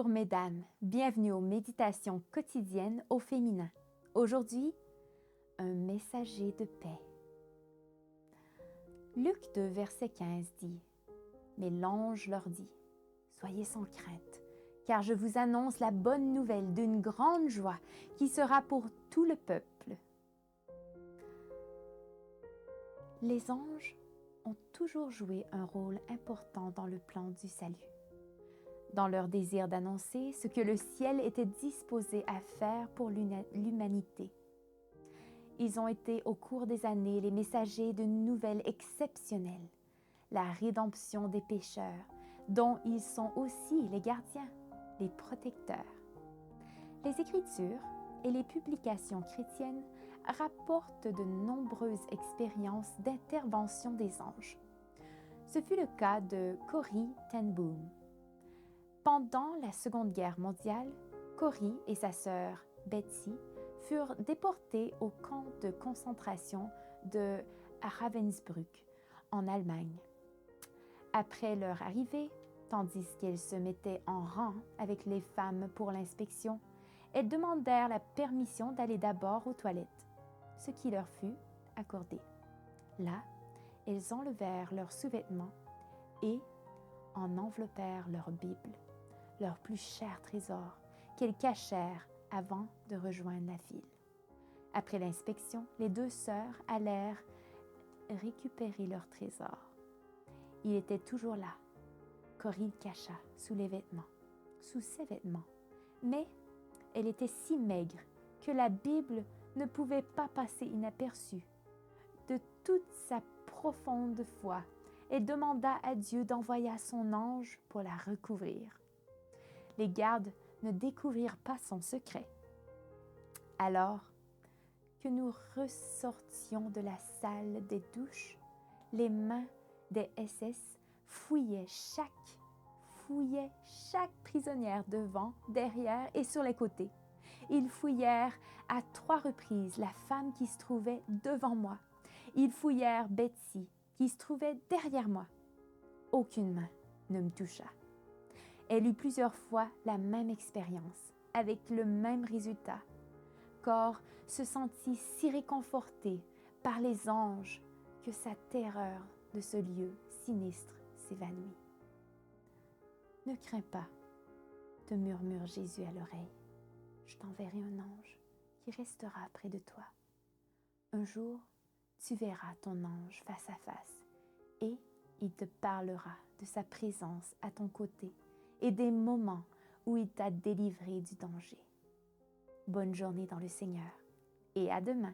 Bonjour mesdames, bienvenue aux méditations quotidiennes au féminin. Aujourd'hui, un messager de paix. Luc 2, verset 15 dit « Mais l'ange leur dit, soyez sans crainte, car je vous annonce la bonne nouvelle d'une grande joie qui sera pour tout le peuple. » Les anges ont toujours joué un rôle important dans le plan du salut. Dans leur désir d'annoncer ce que le ciel était disposé à faire pour l'humanité. Ils ont été au cours des années les messagers d'une nouvelle exceptionnelle, la rédemption des pécheurs, dont ils sont aussi les gardiens, les protecteurs. Les Écritures et les publications chrétiennes rapportent de nombreuses expériences d'intervention des anges. Ce fut le cas de Corrie ten Boom. Pendant la Seconde Guerre mondiale, Corrie et sa sœur Betsy furent déportées au camp de concentration de Ravensbrück, en Allemagne. Après leur arrivée, tandis qu'elles se mettaient en rang avec les femmes pour l'inspection, elles demandèrent la permission d'aller d'abord aux toilettes, ce qui leur fut accordé. Là, elles enlevèrent leurs sous-vêtements et en enveloppèrent leur Bible, leur plus cher trésor, qu'elles cachèrent avant de rejoindre la file. Après l'inspection, les deux sœurs allèrent récupérer leur trésor. Il était toujours là. Corrie le cacha sous ses vêtements. Mais elle était si maigre que la Bible ne pouvait pas passer inaperçue. De toute sa profonde foi, elle demanda à Dieu d'envoyer son ange pour la recouvrir. Les gardes ne découvrirent pas son secret. Alors que nous ressortions de la salle des douches, les mains des SS fouillaient chaque prisonnière devant, derrière et sur les côtés. Ils fouillèrent à 3 reprises la femme qui se trouvait devant moi. Ils fouillèrent Betsy qui se trouvait derrière moi. Aucune main ne me toucha. Elle eut plusieurs fois la même expérience, avec le même résultat. Corps se sentit si réconforté par les anges que sa terreur de ce lieu sinistre s'évanouit. « Ne crains pas, te murmure Jésus à l'oreille. Je t'enverrai un ange qui restera près de toi. Un jour, tu verras ton ange face à face et il te parlera de sa présence à ton côté et des moments où il t'a délivré du danger. Bonne journée dans le Seigneur et à demain.